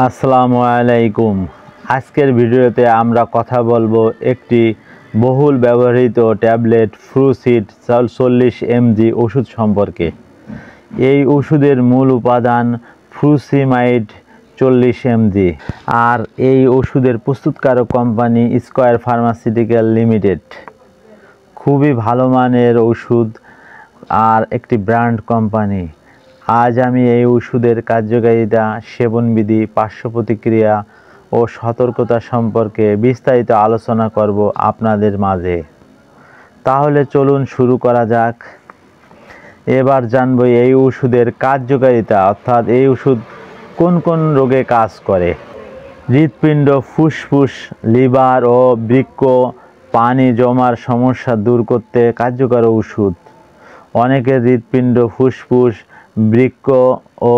আসসালামু আলাইকুম। আজকের ভিডিওতে আমরা কথা বলবো একটি বহুল ব্যবহৃত ট্যাবলেট ফ্রুসিড 40 mg ওষুধ সম্পর্কে। এই ওষুধের মূল উপাদান ফ্রুসিমাইড 40 mg, আর এই ওষুধের প্রস্তুতকারক কোম্পানি স্কয়ার ফার্মাসিউটিক্যাল লিমিটেড। খুবই ভালো মানের ওষুধ আর একটি ব্র্যান্ড কোম্পানি। আজ আমি এই ওষুধের কার্যকারিতা, সেবনবিধি, পার্শ্ব প্রতিক্রিয়া ও সতর্কতা সম্পর্কে বিস্তারিত আলোচনা করব আপনাদের মাঝে। তাহলে চলুন শুরু করা যাক। এবার জানব এই ওষুধের কার্যকারিতা, অর্থাৎ এই ওষুধ কোন কোন রোগে কাজ করে। হৃৎপিণ্ড, ফুসফুস, লিভার ও বৃক্ক পানি জমার সমস্যা দূর করতে কার্যকর ওষুধ। অনেকের হৃৎপিণ্ড, ফুসফুস, বৃক্ক ও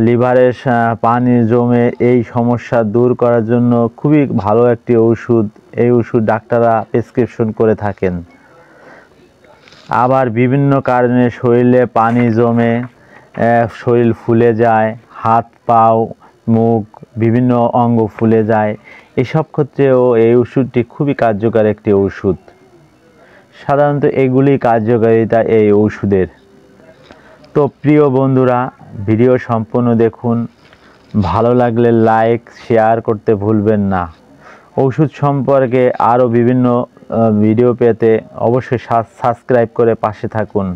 লিভারের পানি জমে, এই সমস্যা দূর করার জন্য খুবই ভালো একটি ওষুধ। এই ওষুধ ডাক্তাররা প্রেসক্রিপশন করে থাকেন। আবার বিভিন্ন কারণে শরীরে পানি জমে, শরীর ফুলে যায়, হাত পাও মুখ বিভিন্ন অঙ্গ ফুলে যায়, এসব ক্ষেত্রেও এই ওষুধটি খুবই কার্যকর একটি ওষুধ। সাধারণত এগুলি কার্যকারিতা এই ওষুধের। তো প্রিয় বন্ধুরা, ভিডিও সম্পূর্ণ দেখুন। ভালো লাগলে লাইক শেয়ার করতে ভুলবেন না। ওষুধ সম্পর্কে আরও বিভিন্ন ভিডিও পেতে অবশ্যই সাবস্ক্রাইব করে পাশে থাকুন।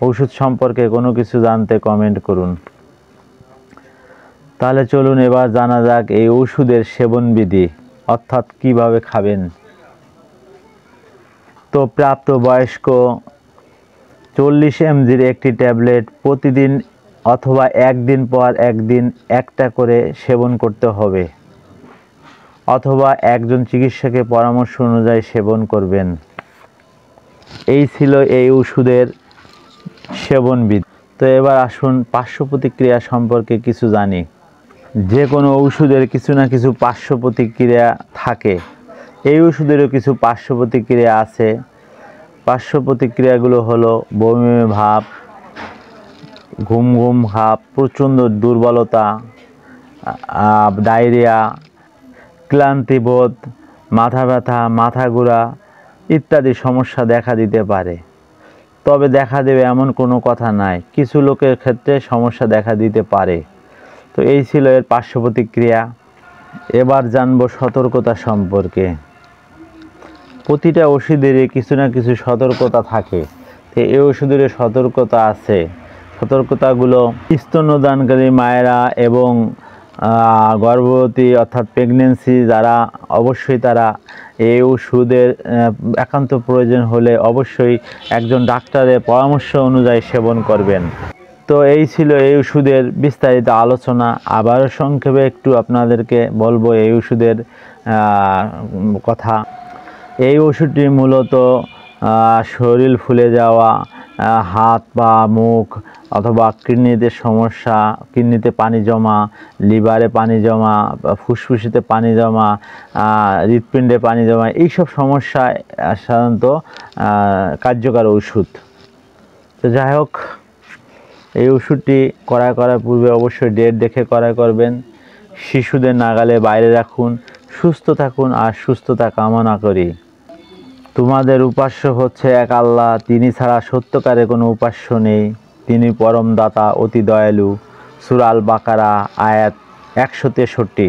ওষুধ সম্পর্কে কোনো কিছু জানতে কমেন্ট করুন। তাহলে চলুন এবার জানা যাক এই ওষুধের সেবনবিধি, অর্থাৎ কিভাবে খাবেন। তো প্রাপ্তবয়স্ক 40 mgর একটি ট্যাবলেট প্রতিদিন অথবা একদিন পর একদিন একটা করে সেবন করতে হবে, অথবা একজন চিকিৎসকের পরামর্শ অনুযায়ী সেবন করবেন। এই ছিল এই ওষুধের সেবনবিধি। তো এবার আসুন পার্শ্ব প্রতিক্রিয়া সম্পর্কে কিছু জানি। যে কোনো ওষুধের কিছু না কিছু পার্শ্ব প্রতিক্রিয়া থাকে। এই ওষুধেরও কিছু পার্শ্ব প্রতিক্রিয়া আছে। পার্শ্ব প্রতিক্রিয়াগুলো হলো বমি ভাব, ঘুম ঘুম ভাব, প্রচণ্ড দুর্বলতা, ডায়রিয়া, ক্লান্তিবোধ, মাথা ব্যথা, মাথা ঘোরা ইত্যাদি সমস্যা দেখা দিতে পারে। তবে দেখা দেবে এমন কোনো কথা নাই, কিছু লোকের ক্ষেত্রে সমস্যা দেখা দিতে পারে। তো এই ছিল এর পার্শ্ব প্রতিক্রিয়া। এবার জানবো সতর্কতা সম্পর্কে। প্রতিটা ওষুধেরই কিছু না কিছু সতর্কতা থাকে। তো এই ওষুধের সতর্কতা আছে। সতর্কতাগুলো স্তন্যদানকারী মায়েরা এবং গর্ভবতী অর্থাৎ প্রেগনেন্সি যারা, অবশ্যই তারা এই ওষুধের একান্ত প্রয়োজন হলে অবশ্যই একজন ডাক্তারের পরামর্শ অনুযায়ী সেবন করবেন। তো এই ছিল এই ওষুধের বিস্তারিত আলোচনা। আবারও সংক্ষেপে একটু আপনাদেরকে বলবো এই ওষুধের কথা। এই ওষুধটি মূলত শরীর ফুলে যাওয়া, হাত পা মুখ অথবা কিডনিতে সমস্যা, কিডনিতে পানি জমা, লিভারে পানি জমা, ফুসফুসিতে পানি জমা, হৃৎপিণ্ডে পানি জমা, এইসব সমস্যায় সাধারণত কার্যকর ওষুধ। তো যাই হোক, এই ওষুধটি ক্রয় করার পূর্বে অবশ্যই ডেট দেখে ক্রয় করবেন। শিশুদের নাগালে বাইরে রাখুন। সুস্থ থাকুন আর সুস্থতা কামনা করি। তোমাদের উপাস্য হচ্ছে এক আল্লাহ, তিনি ছাড়া সত্যকারে কোনো উপাস্য নেই। তিনি পরম দাতা, অতি দয়ালু। সূরা আল বাকারা আয়াত 163।